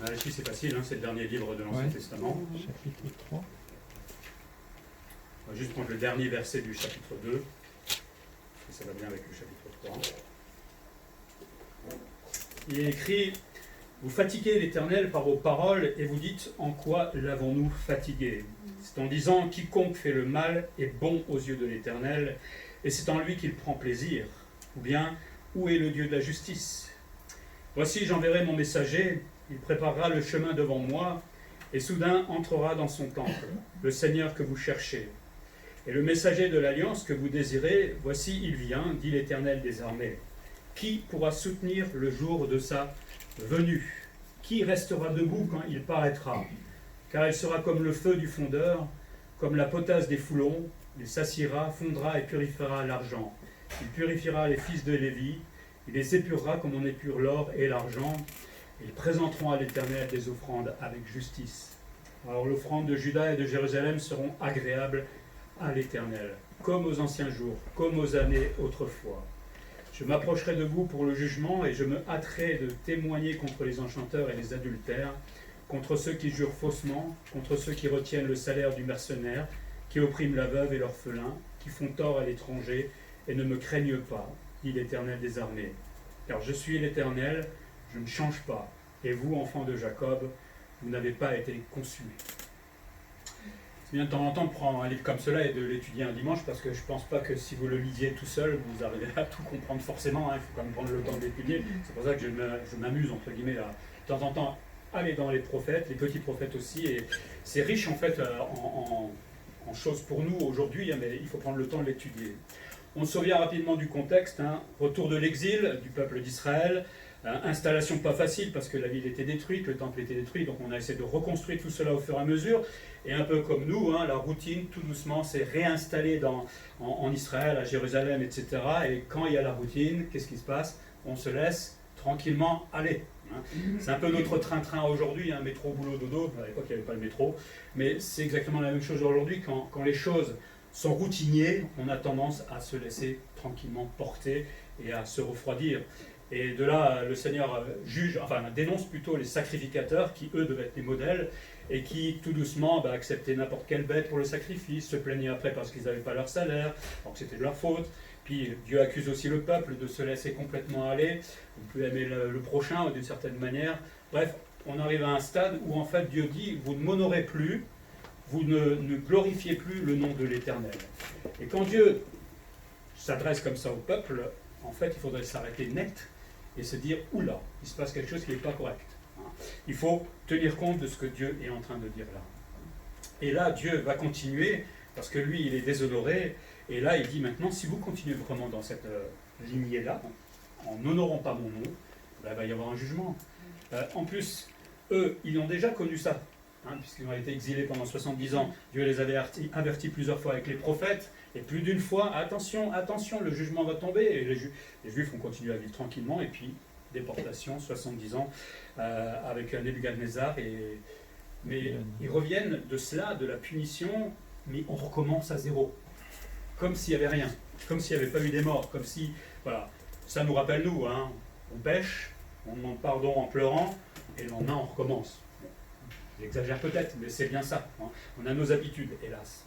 Malachie, c'est facile, hein, c'est le dernier livre de l'Ancien Testament. Chapitre 3. On va juste prendre le dernier verset du chapitre 2, et ça va bien avec le chapitre 3. Il est écrit « Vous fatiguez l'Éternel par vos paroles, et vous dites « En quoi l'avons-nous fatigué ?» C'est en disant « Quiconque fait le mal est bon aux yeux de l'Éternel, et c'est en lui qu'il prend plaisir. » Ou bien « Où est le Dieu de la justice ?» Voici, j'enverrai mon messager, il préparera le chemin devant moi, et soudain entrera dans son temple, le Seigneur que vous cherchez. Et le messager de l'alliance que vous désirez, voici, il vient, dit l'Éternel des armées. Qui pourra soutenir le jour de sa venue? Qui restera debout quand il paraîtra? Car il sera comme le feu du fondeur, comme la potasse des foulons, il s'assiera, fondra et purifiera l'argent. Il purifiera les fils de Lévi, il les épurera comme on épure l'or et l'argent. Ils présenteront à l'Éternel des offrandes avec justice. Alors l'offrande de Juda et de Jérusalem seront agréables à l'Éternel, comme aux anciens jours, comme aux années autrefois. Je m'approcherai de vous pour le jugement et je me hâterai de témoigner contre les enchanteurs et les adultères, contre ceux qui jurent faussement, contre ceux qui retiennent le salaire du mercenaire, qui oppriment la veuve et l'orphelin, qui font tort à l'étranger et ne me craignent pas, dit l'Éternel des armées. Car je suis l'Éternel, je ne change pas, et vous, enfants de Jacob, vous n'avez pas été consumés. C'est bien de temps en temps de prendre un livre comme cela et de l'étudier un dimanche, parce que je ne pense pas que si vous le lisiez tout seul, vous arrivez à tout comprendre forcément, hein. Il faut quand même prendre le temps d'étudier. C'est pour ça que je m'amuse, entre guillemets, à de temps en temps aller dans les prophètes, les petits prophètes aussi, et c'est riche en fait en choses pour nous aujourd'hui, hein, mais il faut prendre le temps de l'étudier. On se souvient rapidement du contexte, hein. Retour de l'exil du peuple d'Israël, installation pas facile parce que la ville était détruite, le temple était détruit, donc on a essayé de reconstruire tout cela au fur et à mesure. Et un peu comme nous, hein, la routine, tout doucement, s'est réinstallée en Israël, à Jérusalem, etc. Et quand il y a la routine, qu'est-ce qui se passe? On se laisse tranquillement aller. Hein. C'est un peu notre train-train aujourd'hui, hein, métro, boulot, dodo. À l'époque, il n'y avait pas le métro. Mais c'est exactement la même chose aujourd'hui. Quand les choses sont routiniers, on a tendance à se laisser tranquillement porter et à se refroidir. Et de là, le Seigneur dénonce plutôt les sacrificateurs qui, eux, devaient être des modèles et qui, tout doucement, acceptaient n'importe quelle bête pour le sacrifice, se plaignaient après parce qu'ils n'avaient pas leur salaire, alors que c'était de leur faute. Puis Dieu accuse aussi le peuple de se laisser complètement aller, de ne plus aimer le prochain d'une certaine manière. Bref, on arrive à un stade où en fait Dieu dit, vous ne m'honorez plus, vous ne glorifiez plus le nom de l'Éternel. Et quand Dieu s'adresse comme ça au peuple, en fait, il faudrait s'arrêter net et se dire, oula, il se passe quelque chose qui n'est pas correct. Il faut tenir compte de ce que Dieu est en train de dire là. Et là, Dieu va continuer, parce que lui, il est déshonoré, et là, il dit maintenant, si vous continuez vraiment dans cette lignée-là, en n'honorant pas mon nom, il va y avoir un jugement. En plus, eux, ils ont déjà connu ça, puisqu'ils ont été exilés pendant 70 ans. Dieu les avait avertis plusieurs fois avec les prophètes, et plus d'une fois, attention, attention, le jugement va tomber, et les Juifs ont continué à vivre tranquillement, et puis déportation, 70 ans, avec Nebuchadnezzar, mais ils reviennent de cela, de la punition, mais on recommence à zéro, comme s'il n'y avait rien, comme s'il n'y avait pas eu des morts, comme si, voilà, ça nous rappelle nous, hein, on pêche, on demande pardon en pleurant, et le lendemain on recommence. J'exagère peut-être, mais c'est bien ça, hein. On a nos habitudes, hélas.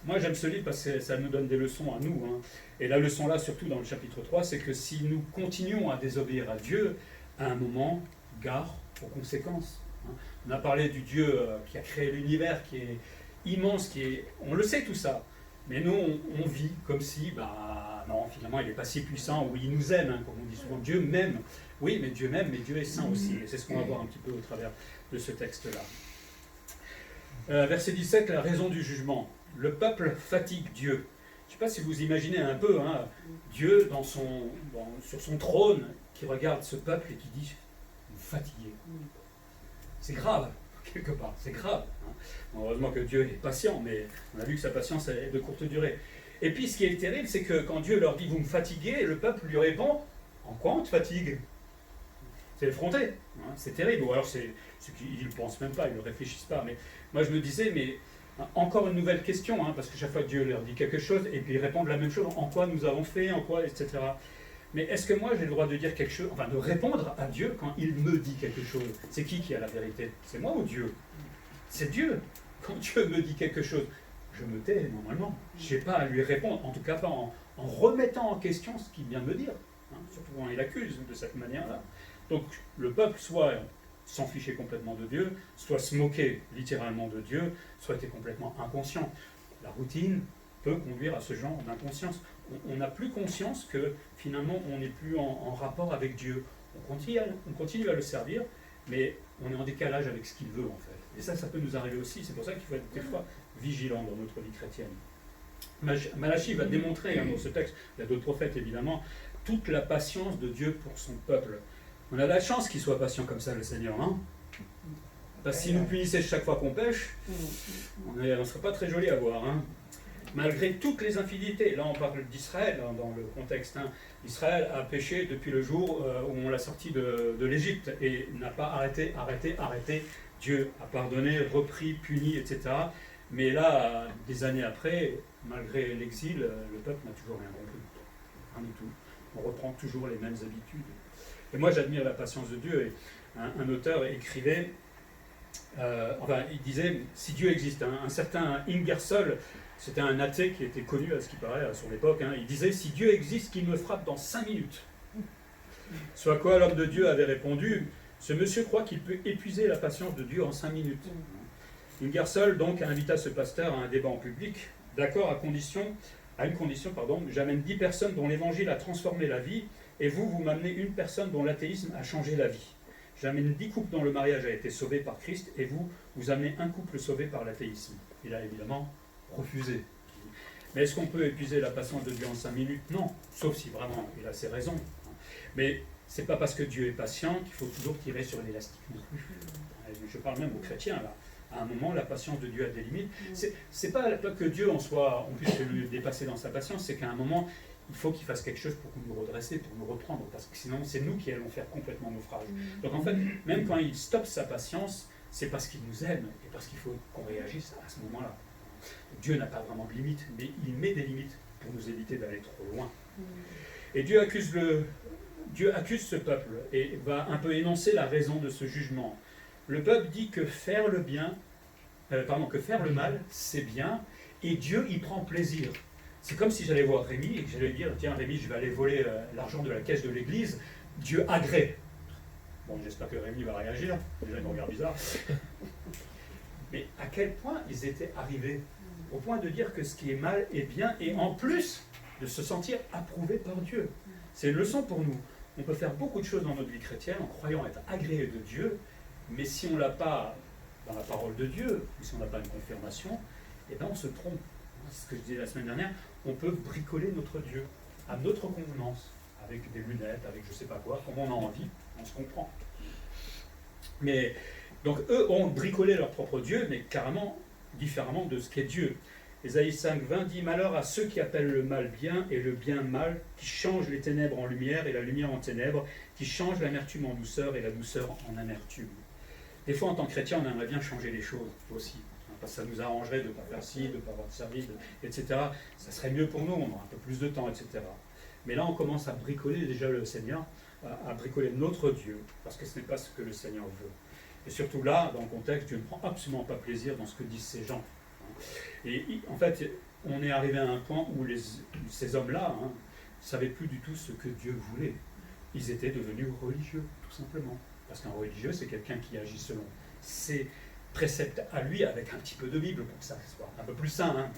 Moi j'aime ce livre parce que ça nous donne des leçons à nous, hein. Et la leçon là, surtout dans le chapitre 3, c'est que si nous continuons à désobéir à Dieu, à un moment, gare aux conséquences. Hein. On a parlé du Dieu qui a créé l'univers, qui est immense, on le sait tout ça, mais nous on vit comme si, non, finalement il n'est pas si puissant, ou il nous aime, hein, comme on dit souvent, Dieu m'aime. Oui, mais Dieu m'aime, mais Dieu est saint aussi, et c'est ce qu'on va voir un petit peu au travers de ce texte-là. Verset 17, la raison du jugement. Le peuple fatigue Dieu. Je ne sais pas si vous imaginez un peu, hein, Dieu sur son trône, qui regarde ce peuple et qui dit « vous fatiguez ». C'est grave, quelque part, c'est grave. Hein. Heureusement que Dieu est patient, mais on a vu que sa patience est de courte durée. Et puis ce qui est terrible, c'est que quand Dieu leur dit « vous me fatiguez », le peuple lui répond « en quoi on te fatigue ?» C'est effronté, hein, c'est terrible. Ou alors ils ne pensent même pas, ils ne réfléchissent pas. Mais moi je me disais, mais encore une nouvelle question, hein, parce que chaque fois Dieu leur dit quelque chose, et puis ils répondent la même chose, en quoi nous avons fait, en quoi, etc. Mais est-ce que moi j'ai le droit de dire quelque chose, enfin de répondre à Dieu quand il me dit quelque chose? C'est qui a la vérité? C'est moi ou Dieu? C'est Dieu. Quand Dieu me dit quelque chose, je me tais normalement. Je n'ai pas à lui répondre, en tout cas pas en remettant en question ce qu'il vient de me dire. Hein, surtout quand il accuse de cette manière-là. Donc le peuple soit s'en fichait complètement de Dieu, soit se moquer littéralement de Dieu, soit était complètement inconscient. La routine peut conduire à ce genre d'inconscience. On n'a plus conscience que finalement on n'est plus en rapport avec Dieu. On continue à le servir, mais on est en décalage avec ce qu'il veut en fait. Et ça peut nous arriver aussi. C'est pour ça qu'il faut être des fois vigilant dans notre vie chrétienne. Malachie va démontrer dans ce texte, il y a d'autres prophètes évidemment, toute la patience de Dieu pour son peuple. On a la chance qu'il soit patient comme ça, le Seigneur, hein. Parce que s'il nous punissait chaque fois qu'on pêche, on ne serait pas très joli à voir, hein. Malgré toutes les infidélités, là on parle d'Israël dans le contexte, hein. Israël a péché depuis le jour où on l'a sorti de l'Égypte et n'a pas arrêté. Dieu a pardonné, repris, puni, etc. Mais là, des années après, malgré l'exil, le peuple n'a toujours rien compris. Rien du tout. On reprend toujours les mêmes habitudes. Et moi j'admire la patience de Dieu. Et un auteur écrivait, il disait, si Dieu existe, un certain Ingersoll, c'était un athée qui était connu à ce qui paraît à son époque, hein, il disait, si Dieu existe, qu'il me frappe dans 5 minutes. Soit quoi l'homme de Dieu avait répondu, ce monsieur croit qu'il peut épuiser la patience de Dieu en 5 minutes. Ingersoll donc invita ce pasteur à un débat en public, d'accord à une condition, j'amène 10 personnes dont l'évangile a transformé la vie, et vous m'amenez une personne dont l'athéisme a changé la vie. J'amène 10 couples dont le mariage a été sauvé par Christ, et vous amenez un couple sauvé par l'athéisme. Il a évidemment refusé. Mais est-ce qu'on peut épuiser la patience de Dieu en 5 minutes? Non, sauf si vraiment il a ses raisons. Mais c'est pas parce que Dieu est patient qu'il faut toujours tirer sur l'élastique non plus. Je parle même aux chrétiens là. À un moment, la patience de Dieu a des limites. C'est pas que Dieu on puisse le dépasser dans sa patience, c'est qu'à un moment, il faut qu'il fasse quelque chose pour nous redresser, pour nous reprendre, parce que sinon c'est nous qui allons faire complètement naufrage. Donc en fait, même quand il stoppe sa patience, c'est parce qu'il nous aime et parce qu'il faut qu'on réagisse à ce moment-là. Dieu n'a pas vraiment de limites, mais il met des limites pour nous éviter d'aller trop loin. Et Dieu accuse ce peuple et va un peu énoncer la raison de ce jugement. Le peuple dit que faire le mal, c'est bien, et Dieu y prend plaisir. C'est comme si j'allais voir Rémi et que j'allais lui dire, tiens Rémi, je vais aller voler l'argent de la caisse de l'église, Dieu agrée. Bon, j'espère que Rémi va réagir, déjà il me regarde bizarre. Mais à quel point ils étaient arrivés au point de dire que ce qui est mal est bien, et en plus de se sentir approuvé par Dieu. C'est une leçon pour nous. On peut faire beaucoup de choses dans notre vie chrétienne en croyant être agréé de Dieu, mais si on ne l'a pas dans la parole de Dieu, ou si on n'a pas une confirmation, eh bien on se trompe. C'est ce que je disais la semaine dernière, on peut bricoler notre Dieu à notre convenance, avec des lunettes, avec je ne sais pas quoi, comme on a envie, on se comprend. Mais donc eux ont bricolé leur propre Dieu, mais carrément différemment de ce qu'est Dieu. Ésaïe 5, 20 dit « Malheur à ceux qui appellent le mal bien et le bien mal, qui changent les ténèbres en lumière et la lumière en ténèbres, qui changent l'amertume en douceur et la douceur en amertume. » Des fois, en tant que chrétien, on aimerait bien changer les choses aussi. Parce que ça nous arrangerait de ne pas faire ci, de ne pas avoir de service, etc. Ça serait mieux pour nous, on aura un peu plus de temps, etc. Mais là, on commence à bricoler déjà le Seigneur, à bricoler notre Dieu, parce que ce n'est pas ce que le Seigneur veut. Et surtout là, dans le contexte, Dieu ne prend absolument pas plaisir dans ce que disent ces gens. Et en fait, on est arrivé à un point où ces hommes-là ne savaient plus du tout ce que Dieu voulait. Ils étaient devenus religieux, tout simplement. Parce qu'un religieux, c'est quelqu'un qui agit selon ses préceptes à lui, avec un petit peu de Bible, pour que ça soit un peu plus sain.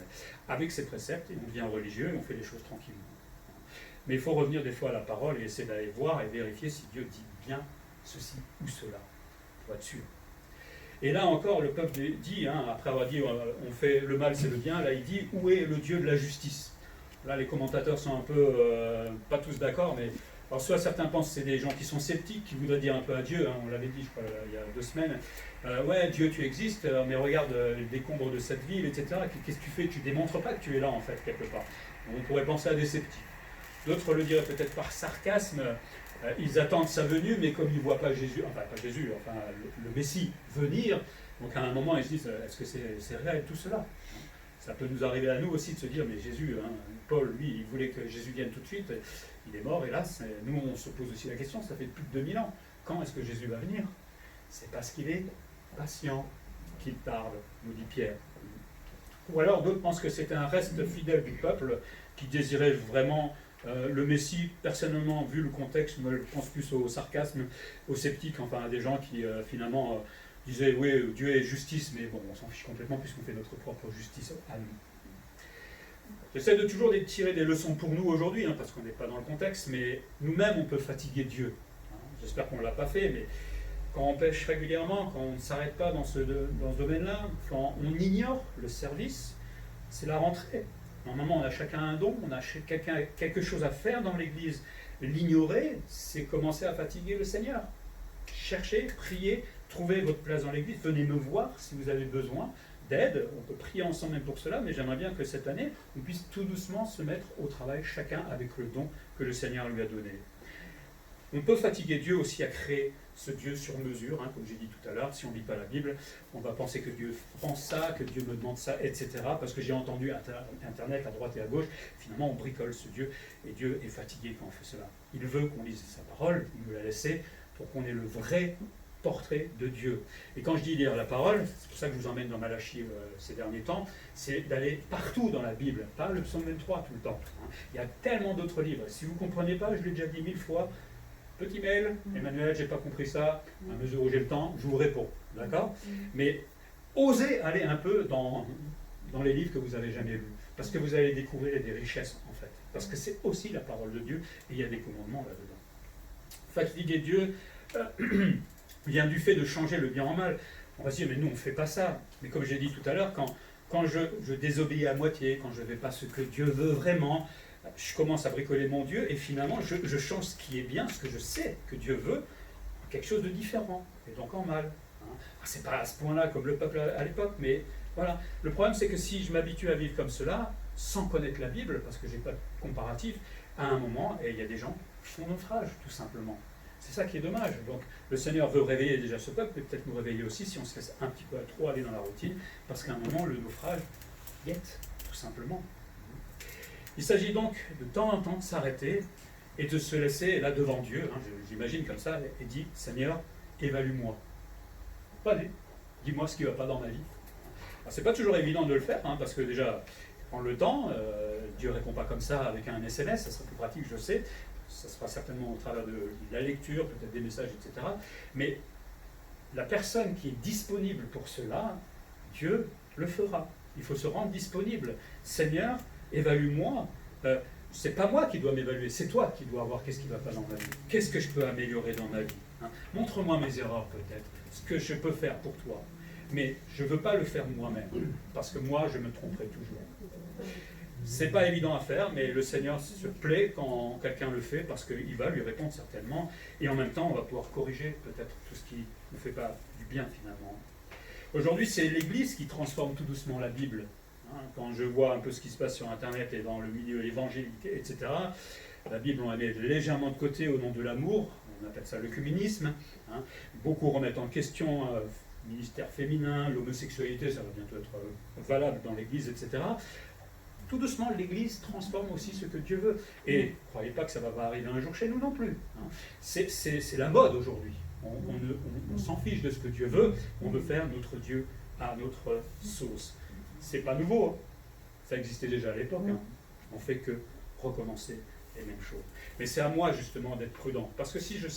Avec ses préceptes, et on devient religieux et on fait les choses tranquillement. Mais il faut revenir des fois à la parole et essayer d'aller voir et vérifier si Dieu dit bien ceci ou cela, pour être sûr. Et là encore, le peuple dit, après avoir dit on fait le mal, c'est le bien, là il dit où est le Dieu de la justice? Là les commentateurs sont un peu, pas tous d'accord, mais alors soit certains pensent que c'est des gens qui sont sceptiques, qui voudraient dire un peu à Dieu, on l'avait dit je crois il y a 2 semaines, ouais Dieu tu existes, mais regarde les décombres de cette ville, etc. Qu'est-ce que tu fais? Tu démontres pas que tu es là en fait quelque part. On pourrait penser à des sceptiques. D'autres le diraient peut-être par sarcasme, ils attendent sa venue, mais comme ils ne voient pas Jésus, le Messie venir, donc à un moment ils se disent, est-ce que c'est réel tout cela? Ça peut nous arriver à nous aussi de se dire, mais Jésus, hein, Paul, lui, il voulait que Jésus vienne tout de suite, il est mort, hélas. Nous, on se pose aussi la question, ça fait plus de 2000 ans. Quand est-ce que Jésus va venir? C'est parce qu'il est patient qu'il tarde, nous dit Pierre. Ou alors d'autres pensent que c'était un reste fidèle du peuple qui désirait vraiment le Messie. Personnellement, vu le contexte, je pense plus au sarcasme, aux sceptiques, enfin à des gens qui finalement disaient oui, Dieu est justice, mais bon, on s'en fiche complètement puisqu'on fait notre propre justice à nous. J'essaie de toujours tirer des leçons pour nous aujourd'hui, hein, parce qu'on n'est pas dans le contexte, mais nous-mêmes on peut fatiguer Dieu. Hein. J'espère qu'on ne l'a pas fait, mais quand on pêche régulièrement, quand on ne s'arrête pas dans ce domaine-là, quand on ignore le service, c'est la rentrée. Normalement, on a chacun un don, on a chacun quelque chose à faire dans l'Église. L'ignorer, c'est commencer à fatiguer le Seigneur. Cherchez, priez, trouvez votre place dans l'Église, venez me voir si vous avez besoin d'aide. On peut prier ensemble même pour cela, mais j'aimerais bien que cette année, on puisse tout doucement se mettre au travail, chacun avec le don que le Seigneur lui a donné. On peut fatiguer Dieu aussi à créer ce Dieu sur mesure, hein, comme j'ai dit tout à l'heure. Si on ne lit pas la Bible, on va penser que Dieu pense ça, que Dieu me demande ça, etc. Parce que j'ai entendu Internet à droite et à gauche. Finalement, on bricole ce Dieu, et Dieu est fatigué quand on fait cela. Il veut qu'on lise sa parole, il nous l'a laissé, pour qu'on ait le vrai portrait de Dieu. Et quand je dis lire la parole, c'est pour ça que je vous emmène dans Malachie ces derniers temps, c'est d'aller partout dans la Bible, pas le psaume 23 tout le temps. Hein. Il y a tellement d'autres livres. Si vous ne comprenez pas, je l'ai déjà dit 1000 fois, petit mail, Emmanuel, j'ai pas compris ça, à mesure où j'ai le temps, je vous réponds. D'accord? Mais osez aller un peu dans les livres que vous n'avez jamais lus, parce que vous allez découvrir des richesses en fait. Parce que c'est aussi la parole de Dieu, et il y a des commandements là-dedans. Fatiguer Dieu vient du fait de changer le bien en mal. On va se dire, mais nous on ne fait pas ça. Mais comme j'ai dit tout à l'heure, quand je désobéis à moitié, quand je ne fais pas ce que Dieu veut vraiment, je commence à bricoler mon Dieu et finalement je change ce qui est bien, ce que je sais que Dieu veut, en quelque chose de différent, et donc en mal. Hein. C'est pas à ce point-là comme le peuple à l'époque, mais voilà. Le problème c'est que si je m'habitue à vivre comme cela, sans connaître la Bible, parce que je n'ai pas de comparatif, à un moment, et il y a des gens qui font naufrage, tout simplement. C'est ça qui est dommage. Donc le Seigneur veut réveiller déjà ce peuple, mais peut-être nous réveiller aussi si on se laisse un petit peu trop aller dans la routine, parce qu'à un moment, le naufrage guette, tout simplement. Il s'agit donc de temps en temps de s'arrêter et de se laisser là devant Dieu, hein, j'imagine comme ça, et dit, Seigneur, évalue-moi. Pas dit, dis-moi ce qui ne va pas dans ma vie. Ce n'est pas toujours évident de le faire, hein, parce que déjà, prendre le temps, Dieu ne répond pas comme ça avec un SMS, ça serait plus pratique, je sais, ça sera certainement au travers de la lecture, peut-être des messages, etc. Mais la personne qui est disponible pour cela, Dieu le fera. Il faut se rendre disponible. Seigneur, évalue-moi. C'est pas moi qui dois m'évaluer, c'est toi qui dois voir qu'est-ce qui ne va pas dans ma vie. Qu'est-ce que je peux améliorer dans ma vie, hein. Montre-moi mes erreurs peut-être, ce que je peux faire pour toi. Mais je ne veux pas le faire moi-même, parce que moi, je me tromperai toujours. C'est pas évident à faire, mais le Seigneur se plaît quand quelqu'un le fait, parce qu'il va lui répondre certainement, et en même temps, on va pouvoir corriger peut-être tout ce qui ne fait pas du bien finalement. Aujourd'hui, c'est l'Église qui transforme tout doucement la Bible. Quand je vois un peu ce qui se passe sur Internet et dans le milieu évangélique, etc., la Bible, on la met légèrement de côté au nom de l'amour, on appelle ça l'œcuménisme. Hein. Beaucoup remettent en question le ministère féminin, l'homosexualité, ça va bientôt être valable dans l'Église, etc. Tout doucement, l'Église transforme aussi ce que Dieu veut. Et ne croyez pas que ça va pas arriver un jour chez nous non plus. Hein. C'est la mode aujourd'hui. On s'en fiche de ce que Dieu veut, on veut faire notre Dieu à notre sauce. C'est pas nouveau, hein. Ça existait déjà à l'époque. Hein. On fait que recommencer les mêmes choses. Mais c'est à moi justement d'être prudent, parce que si je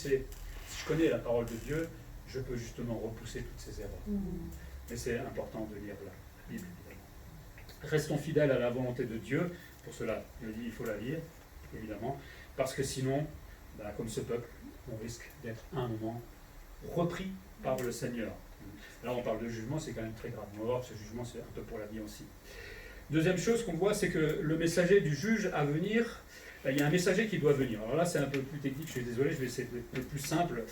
connais la parole de Dieu, je peux justement repousser toutes ces erreurs. Mais c'est important de lire la Bible, évidemment. Restons fidèles à la volonté de Dieu. Pour cela, je dis il faut la lire, évidemment, parce que sinon, comme ce peuple, on risque d'être à un moment repris par le Seigneur. Là, on parle de jugement, c'est quand même très grave. On va voir que ce jugement, c'est un peu pour la vie aussi. Deuxième chose qu'on voit, c'est que le messager du juge à venir, il y a un messager qui doit venir. Alors là, c'est un peu plus technique, je suis désolé, je vais essayer d'être le plus simple.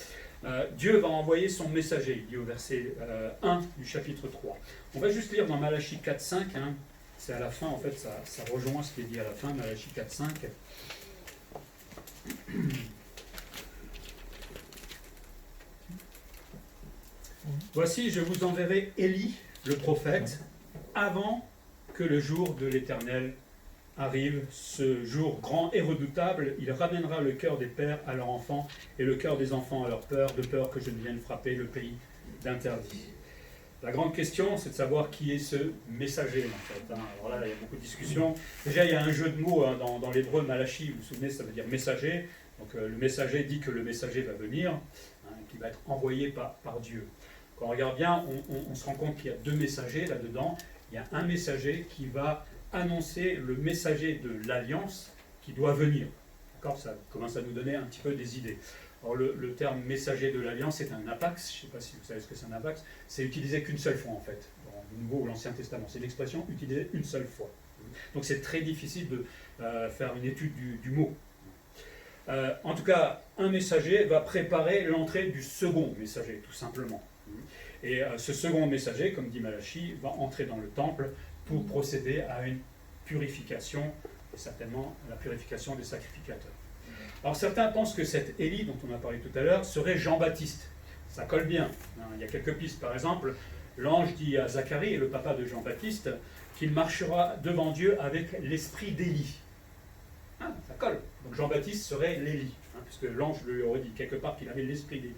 Dieu va envoyer son messager, il dit au verset 1 du chapitre 3. On va juste lire dans Malachie 4.5, hein. C'est à la fin, en fait, ça rejoint ce qui est dit à la fin, Malachie 4.5. Voici, je vous enverrai Élie, le prophète, avant que le jour de l'Éternel arrive, ce jour grand et redoutable. Il ramènera le cœur des pères à leurs enfants et le cœur des enfants à leur peur, de peur que je ne vienne frapper le pays d'interdit. La grande question, c'est de savoir qui est ce messager, en fait. Alors là, il y a beaucoup de discussions. Déjà, il y a un jeu de mots dans l'hébreu Malachi, vous vous souvenez, ça veut dire messager. Donc le messager dit que le messager va venir, qui va être envoyé par Dieu. Quand on regarde bien, on se rend compte qu'il y a deux messagers là-dedans. Il y a un messager qui va annoncer le messager de l'alliance qui doit venir. D'accord ? Ça commence à nous donner un petit peu des idées. Alors le terme messager de l'Alliance, c'est un apax, je ne sais pas si vous savez ce que c'est un apax, c'est utilisé qu'une seule fois en fait, dans le Nouveau ou l'Ancien Testament. C'est l'expression utilisée une seule fois. Donc c'est très difficile de faire une étude du mot. En tout cas, un messager va préparer l'entrée du second messager, tout simplement. Et ce second messager, comme dit Malachi, va entrer dans le temple pour procéder à une purification, et certainement à la purification des sacrificateurs. Alors certains pensent que cet Élie, dont on a parlé tout à l'heure, serait Jean-Baptiste. Ça colle bien. Il y a quelques pistes. Par exemple, l'ange dit à Zacharie, le papa de Jean-Baptiste, qu'il marchera devant Dieu avec l'esprit d'Élie. Ça colle. Donc Jean-Baptiste serait l'Élie, puisque l'ange lui aurait dit quelque part qu'il avait l'esprit d'Élie.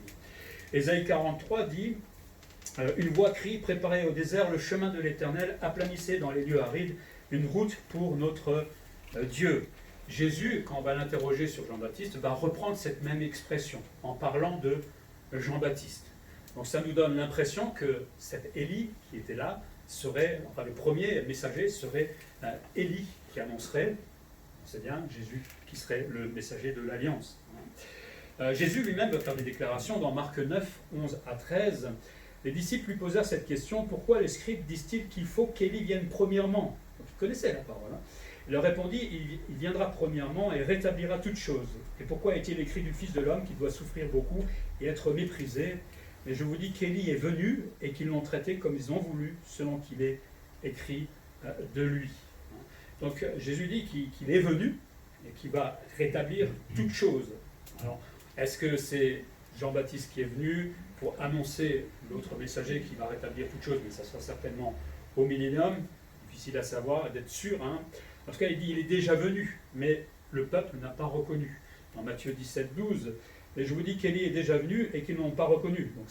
Ésaïe 43 dit, une voix crie, préparez au désert le chemin de l'Éternel, aplanissez dans les lieux arides une route pour notre Dieu. Jésus, quand on va l'interroger sur Jean-Baptiste, va reprendre cette même expression en parlant de Jean-Baptiste. Donc ça nous donne l'impression que cet Élie qui était là serait, enfin le premier messager serait Élie qui annoncerait, c'est bien, Jésus qui serait le messager de l'Alliance. Jésus lui-même va faire des déclarations dans Marc 9, 11 à 13. Les disciples lui posèrent cette question, pourquoi les scribes disent-ils qu'il faut qu'Élie vienne premièrement ? Donc, ils connaissaient la parole. Il leur répondit, il viendra premièrement et rétablira toutes choses. Et pourquoi est-il écrit du Fils de l'homme qui doit souffrir beaucoup et être méprisé ? Mais je vous dis qu'Élie est venu et qu'ils l'ont traité comme ils ont voulu, selon qu'il est écrit de lui. Donc Jésus dit qu'il est venu et qu'il va rétablir toutes choses. Alors, est-ce que c'est Jean-Baptiste qui est venu pour annoncer l'autre messager qui va rétablir toutes choses, mais ça sera certainement au millénium, difficile à savoir et d'être sûr. En tout cas, il dit qu'il est déjà venu, mais le peuple n'a pas reconnu. Dans Matthieu 17, 12, et je vous dis qu'Élie est déjà venu et qu'ils ne l'ont pas reconnu. Donc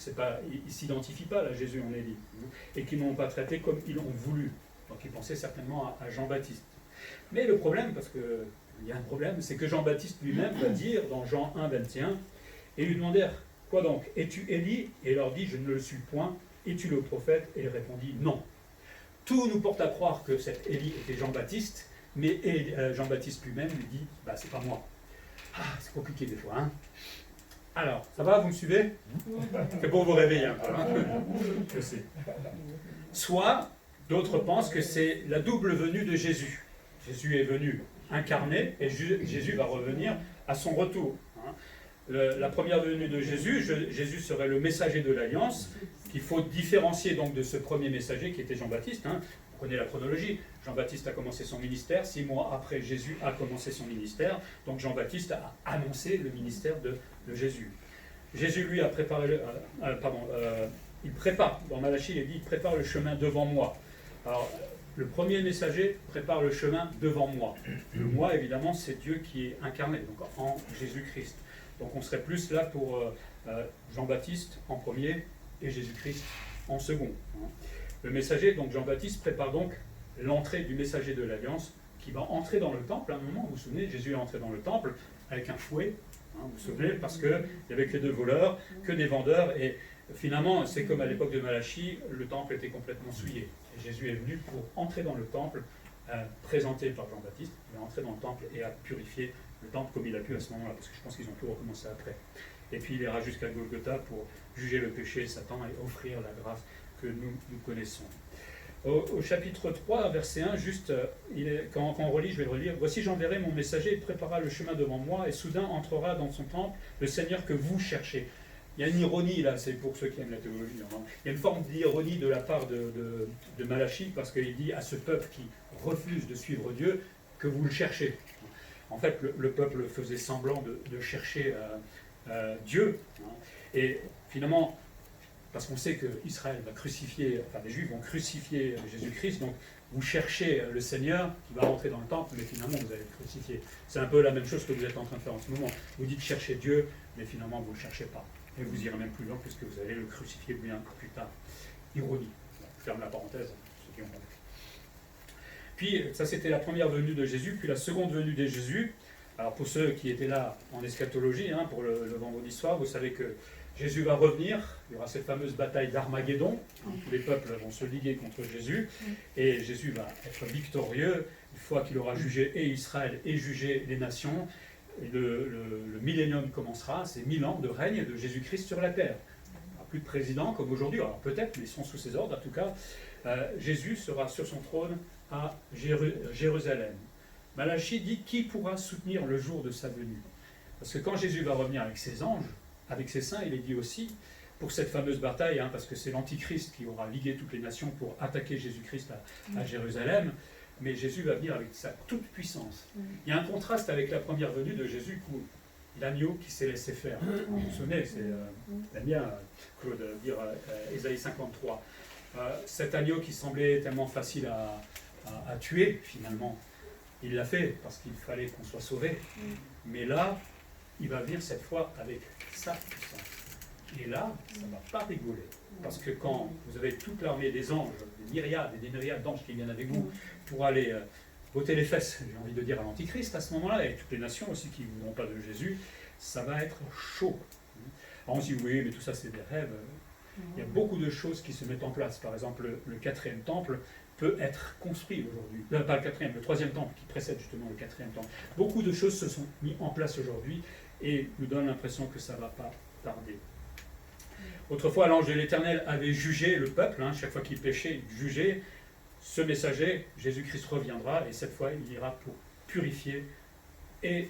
ils ne s'identifient pas là, Jésus en Élie. Et qu'ils ne l'ont pas traité comme ils l'ont voulu. Donc ils pensaient certainement à Jean-Baptiste. Mais le problème, parce qu'il y a un problème, c'est que Jean-Baptiste lui-même va dire dans Jean 1, 21, et lui demandèrent, quoi donc, es-tu Élie ? Et il leur dit, je ne le suis point. Es-tu le prophète ? Et il répondit, non. Tout nous porte à croire que cet Élie était Jean-Baptiste, mais Jean-Baptiste lui-même lui dit, c'est pas moi. C'est compliqué des fois. Alors, ça va, vous me suivez ? C'est pour vous réveiller un peu. Je sais. Soit, d'autres pensent que c'est la double venue de Jésus. Jésus est venu incarné et Jésus va revenir à son retour. La première venue de Jésus, Jésus serait le messager de l'Alliance, qu'il faut différencier donc de ce premier messager qui était Jean-Baptiste. Vous connaissez la chronologie. Jean-Baptiste a commencé son ministère, 6 mois après Jésus a commencé son ministère, donc Jean-Baptiste a annoncé le ministère de Jésus. Jésus lui a préparé, il prépare, dans Malachi il est dit, il prépare le chemin devant moi. Alors, le premier messager prépare le chemin devant moi. Le moi, évidemment, c'est Dieu qui est incarné, donc en Jésus-Christ. Donc on serait plus là pour Jean-Baptiste en premier et Jésus-Christ en second. Le messager, donc Jean-Baptiste, prépare donc l'entrée du messager de l'Alliance qui va entrer dans le temple. À un moment, vous vous souvenez, Jésus est entré dans le temple avec un fouet, vous vous souvenez, parce qu'il n'y avait que 2 voleurs, que des vendeurs, et finalement, c'est comme à l'époque de Malachi, le temple était complètement souillé. Et Jésus est venu pour entrer dans le temple, présenté par Jean-Baptiste, il est entré dans le temple et a purifié le temple comme il a pu à ce moment-là, parce que je pense qu'ils ont tout recommencé après. Et puis il ira jusqu'à Golgotha pour juger le péché, Satan, et offrir la grâce que nous connaissons. Au chapitre 3, verset 1, juste, quand on relit, je vais le relire. « Voici j'enverrai mon messager, il préparera le chemin devant moi, et soudain entrera dans son temple le Seigneur que vous cherchez. » Il y a une ironie là, c'est pour ceux qui aiment la théologie. Il y a une forme d'ironie de la part de Malachi, parce qu'il dit à ce peuple qui refuse de suivre Dieu que vous le cherchez. En fait, le peuple faisait semblant de chercher Dieu. Et finalement, parce qu'on sait qu'Israël va crucifier, enfin les Juifs vont crucifier Jésus-Christ, donc vous cherchez le Seigneur qui va rentrer dans le temple, mais finalement vous allez le crucifier. C'est un peu la même chose que vous êtes en train de faire en ce moment. Vous dites chercher Dieu, mais finalement vous ne le cherchez pas. Et vous irez même plus loin puisque vous allez le crucifier bien plus tard. Ironie. Je ferme la parenthèse, ceux qui ont compris. Puis ça c'était la première venue de Jésus, puis la seconde venue de Jésus. Alors pour ceux qui étaient là en eschatologie, pour le vendredi soir, vous savez que Jésus va revenir, il y aura cette fameuse bataille d'Armageddon, tous les peuples vont se liguer contre Jésus, et Jésus va être victorieux, une fois qu'il aura jugé et Israël et jugé les nations, et le millénium commencera, c'est 1000 ans de règne de Jésus-Christ sur la terre. Il n'y aura plus de président comme aujourd'hui, alors peut-être, mais ils sont sous ses ordres en tout cas. Jésus sera sur son trône à Jérusalem. Malachie dit qui pourra soutenir le jour de sa venue. Parce que quand Jésus va revenir avec ses anges, avec ses saints, il est dit aussi, pour cette fameuse bataille, parce que c'est l'Antichrist qui aura ligué toutes les nations pour attaquer Jésus-Christ à Jérusalem, mais Jésus va venir avec sa toute puissance. Il y a un contraste avec la première venue de Jésus, où l'agneau qui s'est laissé faire. Vous vous souvenez, c'est la bien, Claude, dire Ésaïe 53. Cet agneau qui semblait tellement facile à tuer, finalement, il l'a fait parce qu'il fallait qu'on soit sauvé. Mais là, il va venir cette fois avec sa puissance. Et là, ça ne va pas rigoler. Parce que quand vous avez toute l'armée des anges, des myriades et des myriades d'anges qui viennent avec vous pour aller botter les fesses, j'ai envie de dire, à l'Antichrist à ce moment-là, et toutes les nations aussi qui ne voudront pas de Jésus, ça va être chaud. Alors on se dit, oui, mais tout ça c'est des rêves. Il y a beaucoup de choses qui se mettent en place. Par exemple, le 4e temple peut être construit aujourd'hui. Pas le 4e, le 3e temple qui précède justement le 4e temple. Beaucoup de choses se sont mises en place aujourd'hui et nous donnent l'impression que ça ne va pas tarder. Autrefois, l'ange de l'Éternel avait jugé le peuple, chaque fois qu'il péchait, il jugeait. Ce messager, Jésus-Christ reviendra et cette fois il ira pour purifier et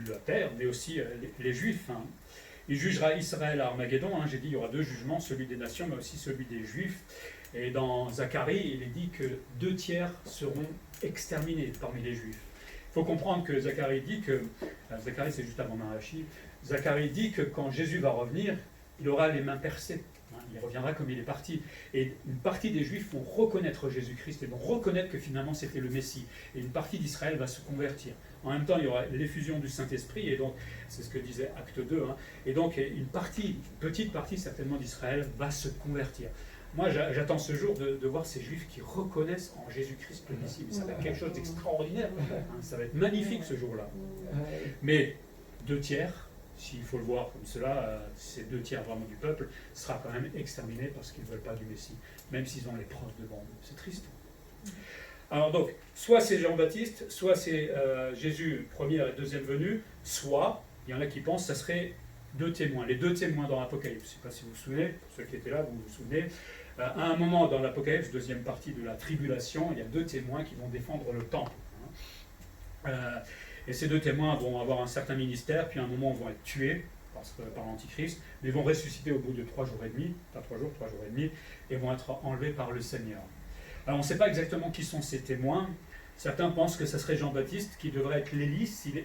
la terre, mais aussi les Juifs. Il jugera Israël à Armageddon. J'ai dit il y aura 2 jugements, celui des nations, mais aussi celui des Juifs. Et dans Zacharie, il est dit que 2 tiers seront exterminés parmi les Juifs. Il faut comprendre que Zacharie dit que, Zacharie c'est juste avant Malachie, Zacharie dit que quand Jésus va revenir, il aura les mains percées. Il reviendra comme il est parti. Et une partie des Juifs vont reconnaître Jésus-Christ et vont reconnaître que finalement c'était le Messie. Et une partie d'Israël va se convertir. En même temps, il y aura l'effusion du Saint-Esprit, et donc, c'est ce que disait Acte 2, et donc une petite partie certainement d'Israël va se convertir. Moi, j'attends ce jour de voir ces Juifs qui reconnaissent en Jésus-Christ le Messie. Ça va être quelque chose d'extraordinaire. Ça va être magnifique ce jour-là. Mais 2 tiers, s'il faut le voir comme cela, ces 2 tiers vraiment du peuple, sera quand même exterminé parce qu'ils ne veulent pas du Messie, même s'ils ont les preuves devant eux. C'est triste. Alors donc, soit c'est Jean-Baptiste, soit c'est Jésus, première et deuxième venue, soit, il y en a qui pensent, ça serait 2 témoins, les 2 témoins dans l'Apocalypse. Je ne sais pas si vous vous souvenez, pour ceux qui étaient là, vous vous souvenez. À un moment dans l'Apocalypse, deuxième partie de la tribulation, il y a 2 témoins qui vont défendre le temple. Et ces 2 témoins vont avoir un certain ministère, puis à un moment ils vont être tués par l'Antichrist, mais ils vont ressusciter au bout de 3 jours et demi, pas 3 jours, 3 jours et demi, et vont être enlevés par le Seigneur. Alors on ne sait pas exactement qui sont ces témoins. Certains pensent que ce serait Jean-Baptiste qui devrait être Élie s'il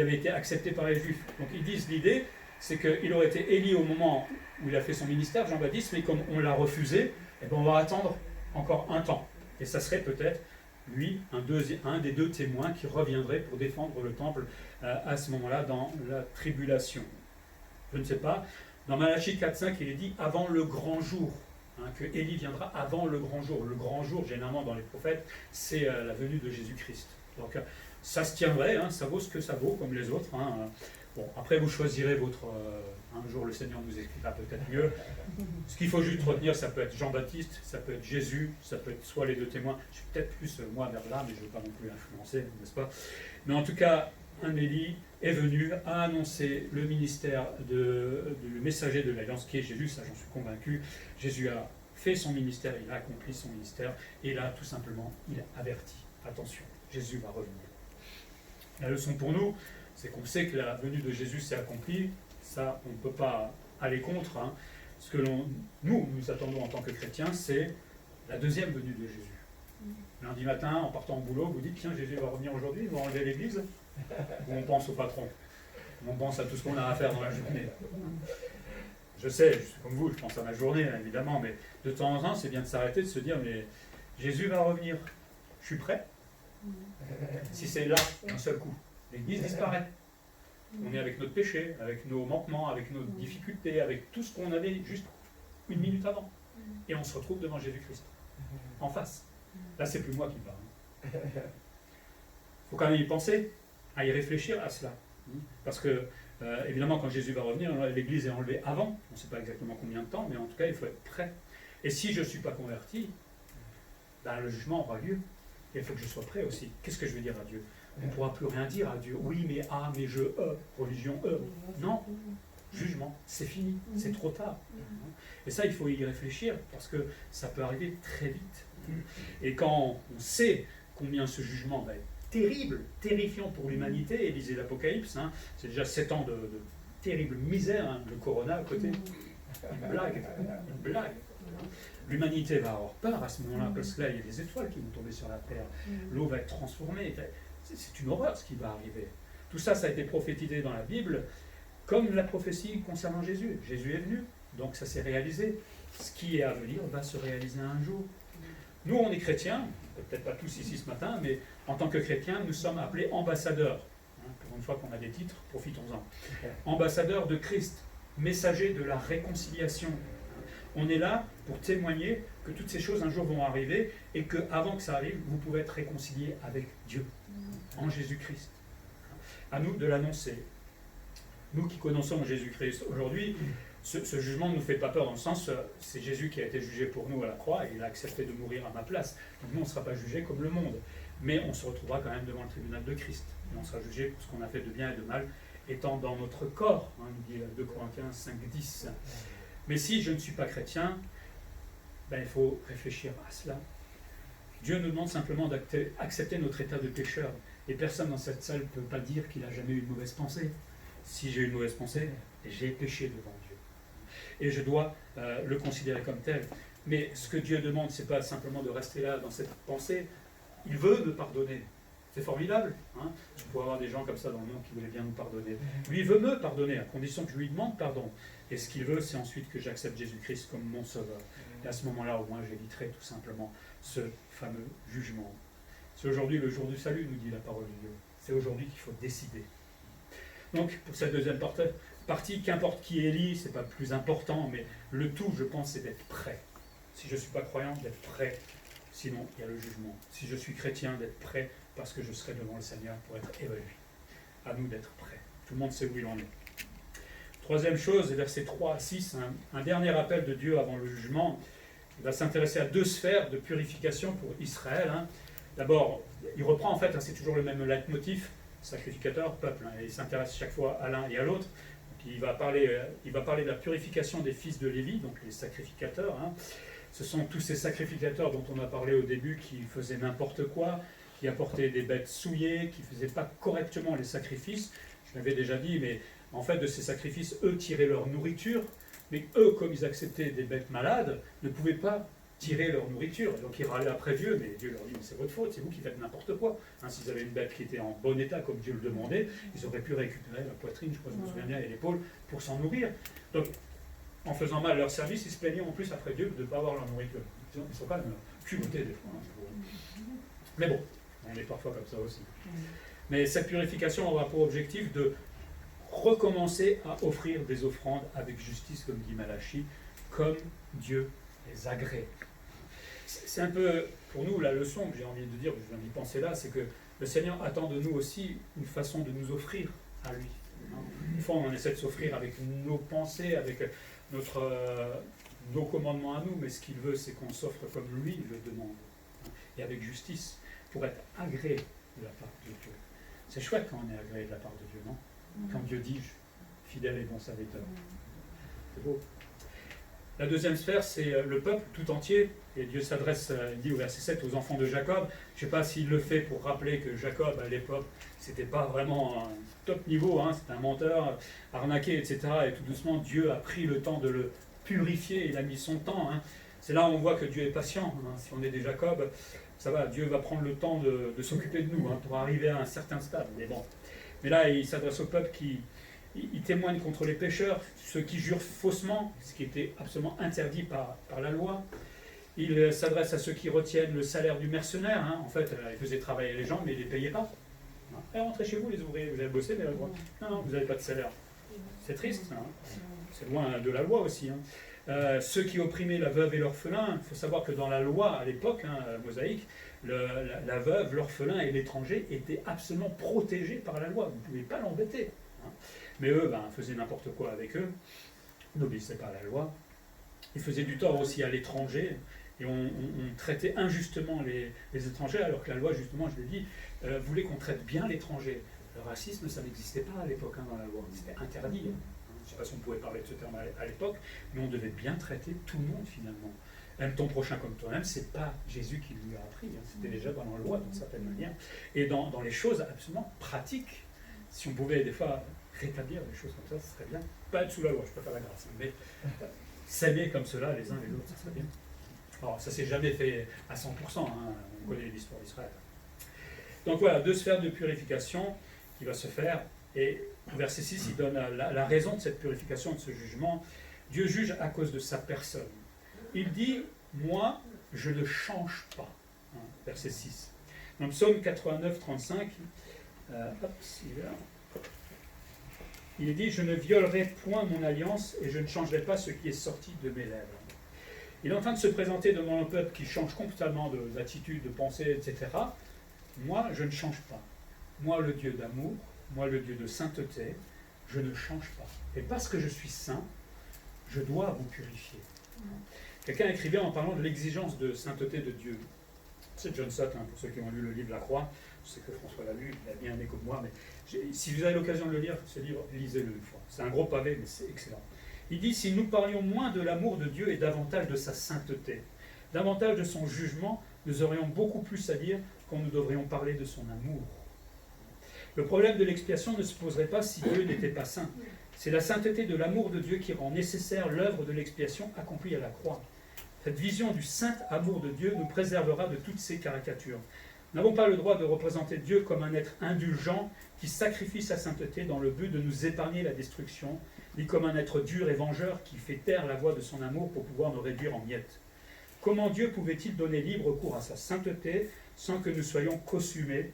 avait été accepté par les Juifs. Donc ils disent l'idée, c'est qu'il aurait été Élie au moment où il a fait son ministère, Jean-Baptiste, mais comme on l'a refusé, on va attendre encore un temps. Et ça serait peut-être lui, un des 2 témoins qui reviendrait pour défendre le temple à ce moment-là dans la tribulation. Je ne sais pas. Dans Malachie 4.5, il est dit « avant le grand jour ». Que Élie viendra avant le grand jour. Le grand jour, généralement dans les prophètes, c'est la venue de Jésus-Christ. Donc ça se tiendrait, ça vaut ce que ça vaut, comme les autres. Bon, après vous choisirez votre... un jour le Seigneur nous expliquera peut-être mieux. Ce qu'il faut juste retenir, ça peut être Jean-Baptiste, ça peut être Jésus, ça peut être soit les 2 témoins. Je suis peut-être plus moi vers là, mais je ne veux pas non plus influencer, n'est-ce pas? Mais en tout cas, un Élie est venu à annoncer le ministère du messager de l'Alliance qui est Jésus, ça j'en suis convaincu. Jésus a fait son ministère, il a accompli son ministère, et là tout simplement il avertit, attention, Jésus va revenir. La leçon pour nous, c'est qu'on sait que la venue de Jésus s'est accomplie, ça on ne peut pas aller contre. Ce que nous attendons en tant que chrétiens, c'est la deuxième venue de Jésus. Lundi matin, en partant au boulot, vous dites, tiens, Jésus va revenir aujourd'hui, il va enlever l'église. Ou on pense au patron, on pense à tout ce qu'on a à faire dans la journée. Je sais, je suis comme vous, je pense à ma journée, évidemment, mais de temps en temps, c'est bien de s'arrêter, de se dire, mais Jésus va revenir. Je suis prêt. Si c'est là, d'un seul coup, l'Église disparaît. On est avec notre péché, avec nos manquements, avec nos difficultés, avec tout ce qu'on avait juste une minute avant. Et on se retrouve devant Jésus-Christ, en face. Là, c'est plus moi qui parle. Il faut quand même y penser, à y réfléchir à cela. Parce que, évidemment, quand Jésus va revenir, l'Église est enlevée avant. On ne sait pas exactement combien de temps, mais en tout cas, il faut être prêt. Et si je ne suis pas converti, ben, le jugement aura lieu. Et il faut que je sois prêt aussi. Qu'est-ce que je vais dire à Dieu? On ne pourra plus rien dire à Dieu. Oui, mais je, religion, Non, jugement, c'est fini, c'est trop tard. Et ça, il faut y réfléchir, parce que ça peut arriver très vite. Et quand on sait combien ce jugement va être terrible, terrifiant pour l'humanité, et lisez l'Apocalypse, hein, c'est déjà 7 ans de terrible misère, hein, le corona à côté, une blague. L'humanité va avoir peur à ce moment-là, parce que là, il y a des étoiles qui vont tomber sur la terre, l'eau va être transformée, c'est une horreur ce qui va arriver. Tout ça, ça a été prophétisé dans la Bible, comme la prophétie concernant Jésus. Jésus est venu, donc ça s'est réalisé. Ce qui est à venir va se réaliser un jour. Nous, on est chrétiens, peut-être pas tous ici ce matin, mais en tant que chrétiens, nous sommes appelés ambassadeurs. Pour une fois qu'on a des titres, profitons-en. Ambassadeurs de Christ, messagers de la réconciliation. On est là pour témoigner que toutes ces choses un jour vont arriver et qu'avant que ça arrive, vous pouvez être réconciliés avec Dieu, en Jésus-Christ. À nous de l'annoncer. Nous qui connaissons Jésus-Christ aujourd'hui, ce jugement ne nous fait pas peur dans le sens, c'est Jésus qui a été jugé pour nous à la croix et il a accepté de mourir à ma place. Donc nous, on ne sera pas jugé comme le monde, mais on se retrouvera quand même devant le tribunal de Christ. Et on sera jugé pour ce qu'on a fait de bien et de mal, étant dans notre corps, nous dit 2 Corinthiens 5, 10. Mais si je ne suis pas chrétien, ben, il faut réfléchir à cela. Dieu nous demande simplement d'accepter notre état de pécheur. Et personne dans cette salle ne peut pas dire qu'il n'a jamais eu une mauvaise pensée. Si j'ai eu une mauvaise pensée, j'ai péché devant Dieu. Et je dois le considérer comme tel. Mais ce que Dieu demande, ce n'est pas simplement de rester là dans cette pensée. Il veut me pardonner. C'est formidable. Hein, je pourrais avoir des gens comme ça dans le monde qui voulaient bien nous pardonner. Lui, il veut me pardonner, à condition que je lui demande pardon. Et ce qu'il veut, c'est ensuite que j'accepte Jésus-Christ comme mon sauveur. Et à ce moment-là, au moins, j'éviterai tout simplement ce fameux jugement. C'est aujourd'hui le jour du salut, nous dit la parole de Dieu. C'est aujourd'hui qu'il faut décider. Donc, pour cette deuxième partie, qu'importe qui élit, ce n'est pas le plus important, mais le tout, je pense, c'est d'être prêt. Si je ne suis pas croyant, d'être prêt. Sinon, il y a le jugement. Si je suis chrétien, d'être prêt, parce que je serai devant le Seigneur pour être évalué. À nous d'être prêts. Tout le monde sait où il en est. Troisième chose, versets 3 à 6, un dernier appel de Dieu avant le jugement. Il va s'intéresser à 2 sphères de purification pour Israël. D'abord, il reprend en fait, c'est toujours le même leitmotiv, sacrificateur, peuple, et il s'intéresse chaque fois à l'un et à l'autre. Il va parler de la purification des fils de Lévi, donc les sacrificateurs. Ce sont tous ces sacrificateurs dont on a parlé au début qui faisaient n'importe quoi, qui apportaient des bêtes souillées, qui ne faisaient pas correctement les sacrifices. Je l'avais déjà dit, mais en fait, de ces sacrifices, eux tiraient leur nourriture, mais eux, comme ils acceptaient des bêtes malades, ne pouvaient pas tirer leur nourriture. Donc ils râlaient après Dieu, mais Dieu leur dit, c'est votre faute, c'est vous qui faites n'importe quoi. S'ils avaient une bête qui était en bon état, comme Dieu le demandait, ils auraient pu récupérer la poitrine, je crois que je me souviens bien, et l'épaule, pour s'en nourrir. Donc, en faisant mal leur service, ils se plaignaient en plus après Dieu de ne pas avoir leur nourriture. Ils ne sont pas culottés des fois. Mais bon, on est parfois comme ça aussi. Mais cette purification aura pour objectif de recommencer à offrir des offrandes avec justice, comme dit Malachie, comme Dieu les agrée. C'est un peu, pour nous, la leçon que j'ai envie de dire, je viens d'y penser là, c'est que le Seigneur attend de nous aussi une façon de nous offrir à lui. Une fois, on essaie de s'offrir avec nos pensées, avec nos commandements à nous, mais ce qu'il veut, c'est qu'on s'offre comme lui le demande, et avec justice, pour être agréé de la part de Dieu. C'est chouette quand on est agréé de la part de Dieu, non? Quand Dieu dit « fidèle et bon serviteur ». C'est beau. La deuxième sphère, c'est le peuple tout entier. Et Dieu s'adresse, il dit au verset 7, aux enfants de Jacob. Je ne sais pas s'il le fait pour rappeler que Jacob, à l'époque, c'était pas vraiment un top niveau, c'était un menteur, arnaqué, etc. Et tout doucement, Dieu a pris le temps de le purifier, il a mis son temps. C'est là où on voit que Dieu est patient. Si on est des Jacob, ça va, Dieu va prendre le temps de s'occuper de nous pour arriver à un certain stade. Mais bon. Mais là, il s'adresse au peuple qui Il témoigne contre les pécheurs, ceux qui jurent faussement, ce qui était absolument interdit par la loi. Il s'adresse à ceux qui retiennent le salaire du mercenaire. Hein. En fait, il faisait travailler les gens, mais il ne les payait pas. Hein. Rentrez chez vous, les ouvriers, vous avez bossé, mais non, vous n'avez pas de salaire. C'est triste, hein. C'est loin de la loi aussi. Hein. Ceux qui opprimaient la veuve et l'orphelin, il faut savoir que dans la loi à l'époque, hein, mosaïque, la veuve, l'orphelin et l'étranger étaient absolument protégés par la loi. Vous ne pouvez pas l'embêter. Hein. Mais eux, faisaient n'importe quoi avec eux, n'obéissaient pas à la loi. Ils faisaient du tort aussi à l'étranger, et on traitait injustement les étrangers, alors que la loi, justement, je l'ai dit, voulait qu'on traite bien l'étranger. Le racisme, ça n'existait pas à l'époque dans la loi, c'était interdit. Je ne sais pas si on pouvait parler de ce terme à l'époque, mais on devait bien traiter tout le monde finalement. Aime ton prochain comme toi-même, c'est pas Jésus qui lui a appris, hein. C'était déjà dans la loi d'une certaine manière. Et dans les choses absolument pratiques, si on pouvait des fois rétablir des choses comme ça, ce serait bien. Pas être sous la loi, je préfère la grâce, mais s'aimer comme cela les uns les autres, ça serait bien. Alors ça s'est jamais fait à 100%, hein. On connaît l'histoire d'Israël. Donc voilà, 2 sphères de purification qui va se faire, et verset 6, il donne la raison de cette purification, de ce jugement. Dieu juge à cause de sa personne. Il dit, moi, je ne change pas. Hein, verset 6. Dans Psaume 89, 35, il est dit, je ne violerai point mon alliance et je ne changerai pas ce qui est sorti de mes lèvres. Il est en train de se présenter devant un peuple qui change complètement d'attitude, de pensée, etc. Moi, je ne change pas. Moi, le Dieu d'amour, moi, le Dieu de sainteté, je ne change pas. Et parce que je suis saint, je dois vous purifier. Quelqu'un écrivait en parlant de l'exigence de sainteté de Dieu. C'est John Stott, hein, pour ceux qui ont lu le livre La Croix. Je sais que François l'a lu, il a bien aimé comme moi, mais si vous avez l'occasion de le lire, ce livre, lisez-le une fois. C'est un gros pavé, mais c'est excellent. Il dit, si nous parlions moins de l'amour de Dieu et davantage de sa sainteté, davantage de son jugement, nous aurions beaucoup plus à dire quand nous devrions parler de son amour. Le problème de l'expiation ne se poserait pas si Dieu n'était pas saint. C'est la sainteté de l'amour de Dieu qui rend nécessaire l'œuvre de l'expiation accomplie à la croix. Cette vision du saint amour de Dieu nous préservera de toutes ces caricatures. Nous n'avons pas le droit de représenter Dieu comme un être indulgent qui sacrifie sa sainteté dans le but de nous épargner la destruction, ni comme un être dur et vengeur qui fait taire la voix de son amour pour pouvoir nous réduire en miettes. Comment Dieu pouvait-il donner libre cours à sa sainteté sans que nous soyons consumés,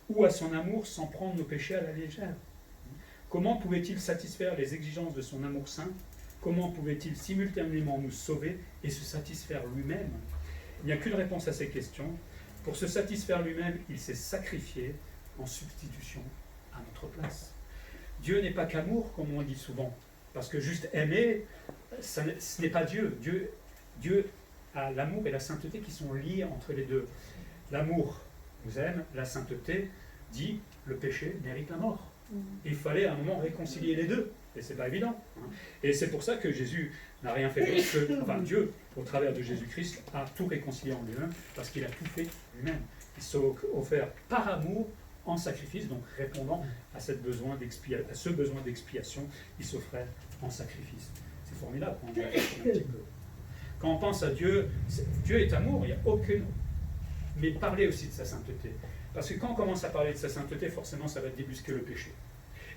ou à son amour sans prendre nos péchés à la légère? Comment pouvait-il satisfaire les exigences de son amour saint? Comment pouvait-il simultanément nous sauver et se satisfaire lui-même? Il n'y a qu'une réponse à ces questions. Pour se satisfaire lui-même, il s'est sacrifié en substitution à notre place. Dieu n'est pas qu'amour, comme on dit souvent, parce que juste aimer, ce n'est pas Dieu. Dieu a l'amour et la sainteté qui sont liés entre les deux. L'amour nous aime, la sainteté dit le péché mérite la mort. Il fallait à un moment réconcilier les deux, et c'est pas évident. Hein. Et c'est pour ça que Jésus n'a rien fait d'autre que, enfin Dieu, au travers de Jésus-Christ, a tout réconcilié en lui-même, parce qu'il a tout fait lui-même. Il s'est offert par amour en sacrifice, donc répondant à ce besoin d'expiation, il s'offrait en sacrifice. C'est formidable quand on réfléchit un petit peu. Quand on pense à Dieu, Dieu est amour, il n'y a aucune... Mais parler aussi de sa sainteté. Parce que quand on commence à parler de sa sainteté, forcément, ça va débusquer le péché.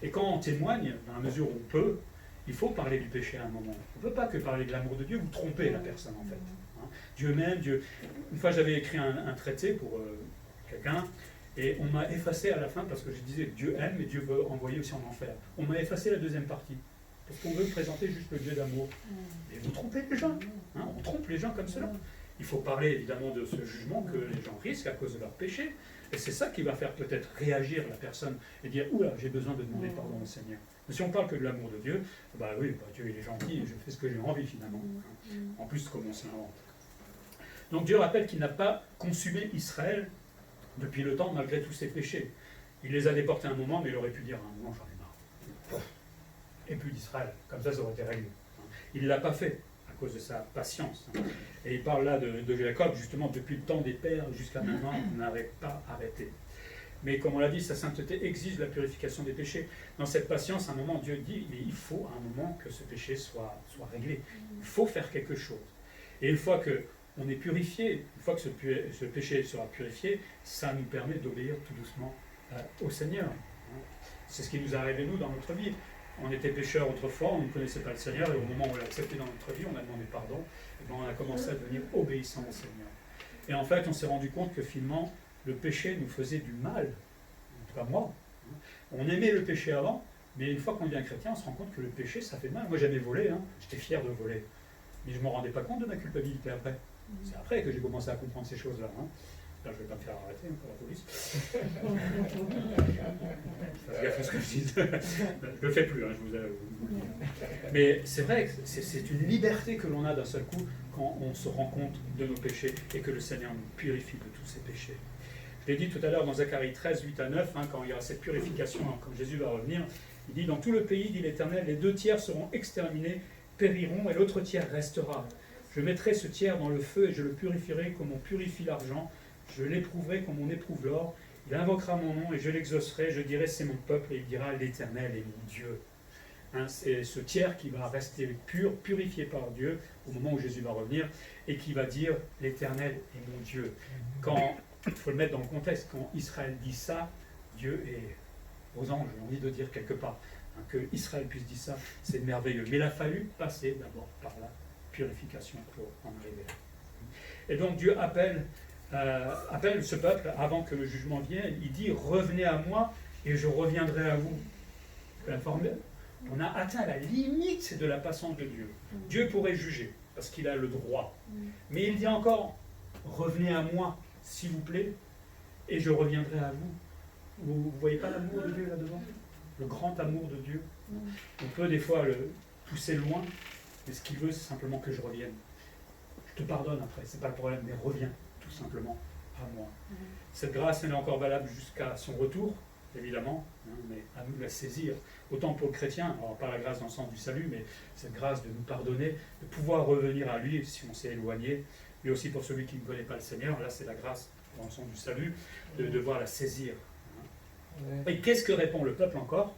Et quand on témoigne, dans la mesure où on peut, il faut parler du péché à un moment. On ne peut pas que parler de l'amour de Dieu, vous trompez la personne, en fait. Hein. Dieu m'aime, Dieu... Une fois, j'avais écrit un traité pour quelqu'un, et on m'a effacé à la fin, parce que je disais que Dieu aime, mais Dieu veut envoyer aussi en enfer. On m'a effacé la deuxième partie, parce qu'on veut présenter juste le Dieu d'amour. Et vous trompez les gens. Hein, on trompe les gens comme cela. Il faut parler évidemment de ce jugement que les gens risquent à cause de leur péché. Et c'est ça qui va faire peut-être réagir la personne et dire « Oula, j'ai besoin de demander pardon au Seigneur ». Mais si on parle que de l'amour de Dieu, Dieu il est gentil et je fais ce que j'ai envie finalement. En plus, comme on s'invente. Donc Dieu rappelle qu'il n'a pas consumé Israël depuis le temps malgré tous ses péchés. Il les a déportés un moment, mais il aurait pu dire à un moment « J'en ai marre ». Et plus d'Israël, comme ça aurait été réglé. Il ne l'a pas fait à cause de sa patience. Et il parle là de Jacob, justement, depuis le temps des pères jusqu'à maintenant, on n'avait pas arrêté. Mais comme on l'a dit, sa sainteté exige la purification des péchés. Dans cette patience, à un moment, Dieu dit, mais il faut à un moment que ce péché soit réglé. Il faut faire quelque chose. Et une fois qu'on est purifié, une fois que ce péché sera purifié, ça nous permet d'obéir tout doucement au Seigneur. C'est ce qui nous est arrivé, nous, dans notre vie. On était pécheurs autrefois, on ne connaissait pas le Seigneur, et au moment où on l'a accepté dans notre vie, on a demandé pardon, et bien on a commencé à devenir obéissant au Seigneur. Et en fait, on s'est rendu compte que finalement, le péché nous faisait du mal, en tout cas moi. On aimait le péché avant, mais une fois qu'on devient chrétien, on se rend compte que le péché, ça fait mal. Moi, j'aimais voler, j'étais fier de voler, mais je ne me rendais pas compte de ma culpabilité après. C'est après que j'ai commencé à comprendre ces choses-là. Là, je ne vais pas me faire arrêter par la police. Faites gaffe à ce que je dis. Je ne le fais plus, je vous avoue. Mais c'est vrai que c'est une liberté que l'on a d'un seul coup quand on se rend compte de nos péchés et que le Seigneur nous purifie de tous ces péchés. Je l'ai dit tout à l'heure dans Zacharie 13, 8 à 9, quand il y aura cette purification, quand Jésus va revenir, il dit « Dans tout le pays, dit l'Éternel, les 2 tiers seront exterminés, périront, et l'autre tiers restera. Je mettrai ce tiers dans le feu et je le purifierai comme on purifie l'argent. Je l'éprouverai comme on éprouve l'or. Il invoquera mon nom et je l'exaucerai. Je dirai c'est mon peuple et il dira l'Éternel est mon Dieu. » C'est ce tiers qui va rester pur, purifié par Dieu au moment où Jésus va revenir et qui va dire l'Éternel est mon Dieu. Quand, il faut le mettre dans le contexte, quand Israël dit ça, Dieu est aux anges, j'ai envie de dire quelque part. Que Israël puisse dire ça, c'est merveilleux. Mais il a fallu passer d'abord par la purification pour en arriver là. Et donc Dieu appelle ce peuple avant que le jugement vienne. Il dit revenez à moi et je reviendrai à vous. On a atteint la limite de la patience de Dieu. Dieu pourrait juger parce qu'il a le droit. Mais il dit encore revenez à moi s'il vous plaît et je reviendrai à vous. Vous ne voyez pas l'amour de Dieu là-devant? Le grand amour de Dieu. On peut des fois le pousser loin, mais ce qu'il veut, c'est simplement que je revienne. Je te pardonne après, c'est pas le problème, mais reviens tout simplement à moi. Cette grâce, elle est encore valable jusqu'à son retour, évidemment, mais à nous de la saisir. Autant pour le chrétien, alors pas la grâce dans le sens du salut, mais cette grâce de nous pardonner, de pouvoir revenir à lui si on s'est éloigné, mais aussi pour celui qui ne connaît pas le Seigneur, là c'est la grâce dans le sens du salut, de devoir la saisir. Et qu'est-ce que répond le peuple encore?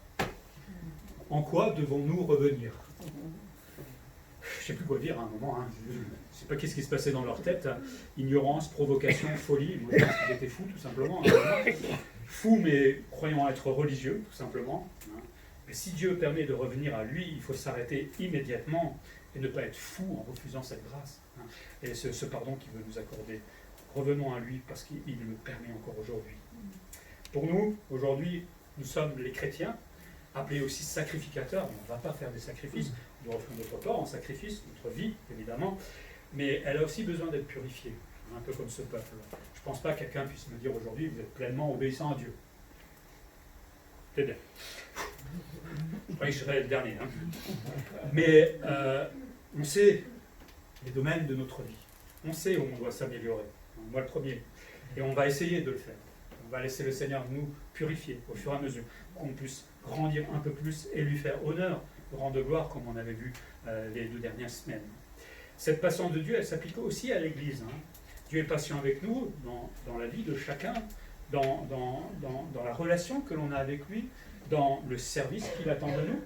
En quoi devons-nous revenir? Je ne sais plus quoi dire à un moment. Je ne sais pas qu'est-ce qui se passait dans leur tête. Ignorance, provocation, folie. Moi, je pense qu'ils étaient fous, tout simplement. Fous, mais croyant être religieux, tout simplement. Mais si Dieu permet de revenir à lui, il faut s'arrêter immédiatement et ne pas être fou en refusant cette grâce. Et ce pardon qu'il veut nous accorder. Revenons à lui parce qu'il le permet encore aujourd'hui. Pour nous, aujourd'hui, nous sommes les chrétiens, appelés aussi sacrificateurs. On ne va pas faire des sacrifices, on doit offrir notre corps en sacrifice, notre vie, évidemment, mais elle a aussi besoin d'être purifiée, un peu comme ce peuple. Je ne pense pas que quelqu'un puisse me dire aujourd'hui, vous êtes pleinement obéissant à Dieu. C'est bien. Je croyais que je serais le dernier. Mais on sait les domaines de notre vie. On sait où on doit s'améliorer. Moi, le premier. Et on va essayer de le faire. On va laisser le Seigneur nous purifier au fur et à mesure, qu'on puisse grandir un peu plus et lui faire honneur, rendre gloire, comme on avait vu les 2 dernières semaines. Cette patience de Dieu, elle s'applique aussi à l'Église. Dieu est patient avec nous dans la vie de chacun, dans la relation que l'on a avec lui, dans le service qu'il attend de nous.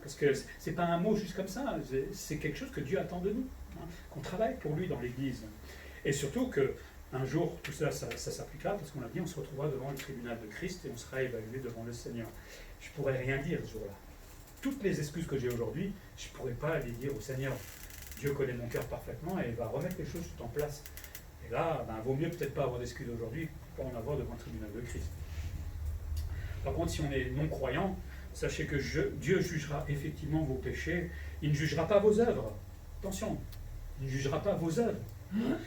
Parce que ce n'est pas un mot juste comme ça, c'est quelque chose que Dieu attend de nous, qu'on travaille pour lui dans l'Église. Et surtout que un jour, tout ça s'appliquera, parce qu'on l'a dit, on se retrouvera devant le tribunal de Christ et on sera évalué devant le Seigneur. Je ne pourrais rien dire ce jour-là. Toutes les excuses que j'ai aujourd'hui, je ne pourrais pas les dire au Seigneur. Dieu connaît mon cœur parfaitement et il va remettre les choses tout en place. Et là, vaut mieux peut-être pas avoir d'excuses aujourd'hui pour en avoir devant le tribunal de Christ. Par contre, si on est non-croyant, sachez que Dieu jugera effectivement vos péchés. Il ne jugera pas vos œuvres. Attention, il ne jugera pas vos œuvres.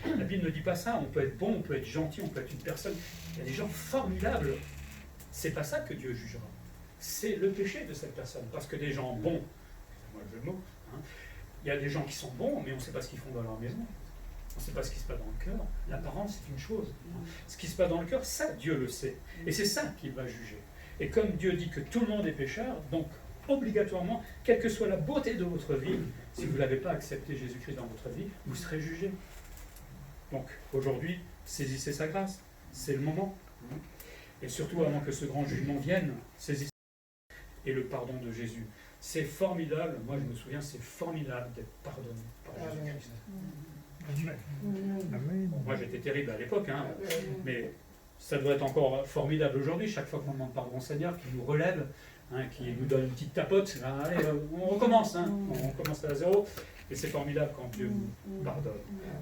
La Bible ne dit pas ça. On peut être bon, on peut être gentil, on peut être une personne. Il y a des gens formidables. C'est pas ça que Dieu jugera. C'est le péché de cette personne. Parce que des gens bons, excusez-moi le jeu de mots, il y a des gens qui sont bons, mais on ne sait pas ce qu'ils font dans leur maison. On ne sait pas ce qui se passe dans le cœur. L'apparence, c'est une chose. Ce qui se passe dans le cœur, ça, Dieu le sait. Et c'est ça qu'il va juger. Et comme Dieu dit que tout le monde est pécheur, donc obligatoirement, quelle que soit la beauté de votre vie, si vous n'avez pas accepté Jésus-Christ dans votre vie, vous serez jugé. Donc aujourd'hui, saisissez sa grâce. C'est le moment. Et surtout, avant que ce grand jugement vienne, saisissez et le pardon de Jésus. C'est formidable, moi je me souviens, c'est formidable d'être pardonné par Jésus-Christ. Bon, moi j'étais terrible à l'époque, mais ça doit être encore formidable aujourd'hui, chaque fois qu'on demande pardon au Seigneur, qu'il nous relève, qui nous donne une petite tapote. Allez, on recommence, on recommence à zéro. Et c'est formidable quand Dieu nous pardonne.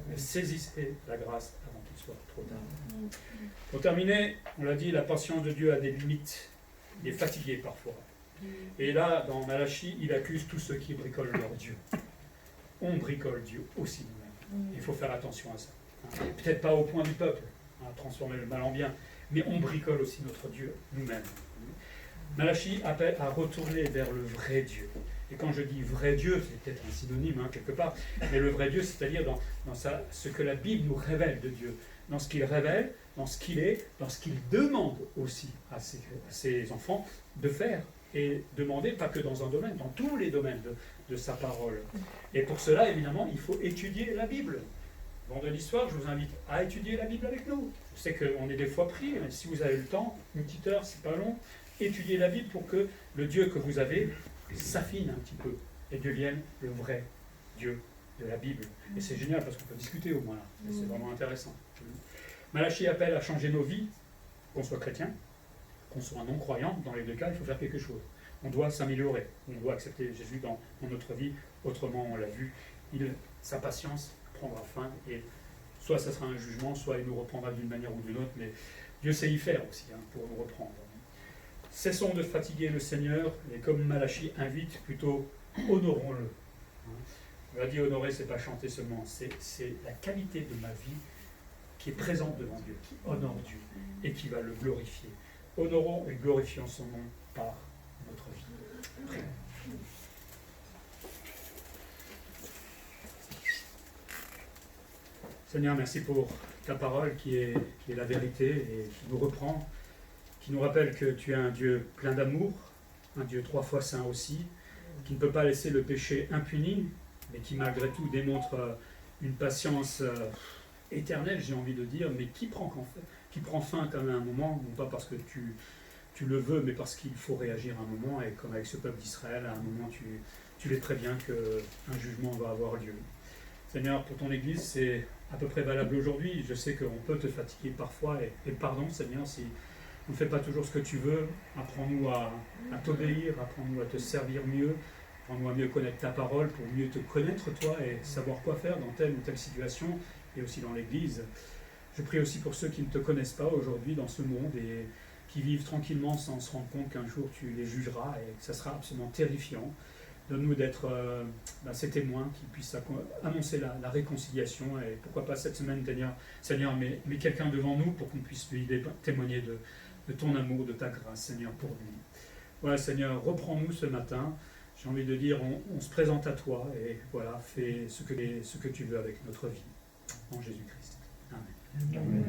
Mais saisissez la grâce avant qu'il soit trop tard. Pour terminer, on l'a dit, la patience de Dieu a des limites. Il est fatigué parfois. Et là, dans Malachie, il accuse tous ceux qui bricolent leur Dieu. On bricole Dieu aussi nous-mêmes. Il faut faire attention à ça. Peut-être pas au point du peuple, transformer le mal en bien, mais on bricole aussi notre Dieu nous-mêmes. Malachie appelle à retourner vers le vrai Dieu. Et quand je dis vrai Dieu, c'est peut-être un synonyme quelque part, mais le vrai Dieu, c'est-à-dire dans ce que la Bible nous révèle de Dieu, dans ce qu'il révèle, dans ce qu'il est, dans ce qu'il demande aussi à ses enfants de faire. Et demander, pas que dans un domaine, dans tous les domaines de sa parole. Et pour cela, évidemment, il faut étudier la Bible. Vendredi soir, je vous invite à étudier la Bible avec nous. Je sais qu'on est des fois pris, mais si vous avez le temps, une petite heure, c'est pas long, étudiez la Bible pour que le Dieu que vous avez s'affine un petit peu et devienne le vrai Dieu de la Bible. Et c'est génial parce qu'on peut discuter au moins là. Et c'est vraiment intéressant. Malachie appelle à changer nos vies, qu'on soit chrétien, qu'on soit non-croyant, dans les deux cas, il faut faire quelque chose. On doit s'améliorer, on doit accepter Jésus dans notre vie, autrement on l'a vu, sa patience prendra fin et soit ça sera un jugement, soit il nous reprendra d'une manière ou d'une autre, mais Dieu sait y faire aussi pour nous reprendre. Cessons de fatiguer le Seigneur, et comme Malachie invite, plutôt honorons-le. On a dit honorer, c'est pas chanter seulement, c'est la qualité de ma vie qui est présente devant Dieu, qui honore Dieu et qui va le glorifier. Honorons et glorifions son nom par notre vie. Prions. Seigneur, merci pour ta parole qui est la vérité et qui nous reprend, qui nous rappelle que tu es un Dieu plein d'amour, un Dieu 3 fois saint aussi, qui ne peut pas laisser le péché impuni, mais qui malgré tout démontre une patience éternelle, j'ai envie de dire, mais qui prend fin quand même à un moment, non pas parce que tu le veux, mais parce qu'il faut réagir à un moment, et comme avec ce peuple d'Israël, à un moment tu sais très bien qu'un jugement va avoir lieu. Seigneur, pour ton Église, c'est à peu près valable aujourd'hui. Je sais qu'on peut te fatiguer parfois, et pardon Seigneur, si on ne fait pas toujours ce que tu veux, apprends-nous à t'obéir, apprends-nous à te servir mieux, apprends-nous à mieux connaître ta parole, pour mieux te connaître toi, et savoir quoi faire dans telle ou telle situation, et aussi dans l'Église. Je prie aussi pour ceux qui ne te connaissent pas aujourd'hui dans ce monde et qui vivent tranquillement sans se rendre compte qu'un jour tu les jugeras et que ça sera absolument terrifiant. Donne-nous d'être ces témoins qui puissent annoncer la réconciliation et pourquoi pas cette semaine, Seigneur, mais quelqu'un devant nous pour qu'on puisse lui témoigner de ton amour, de ta grâce, Seigneur, pour lui. Voilà, Seigneur, reprends-nous ce matin. J'ai envie de dire, on se présente à toi et voilà, fais ce que tu veux avec notre vie. En Jésus-Christ. Amen. Amen.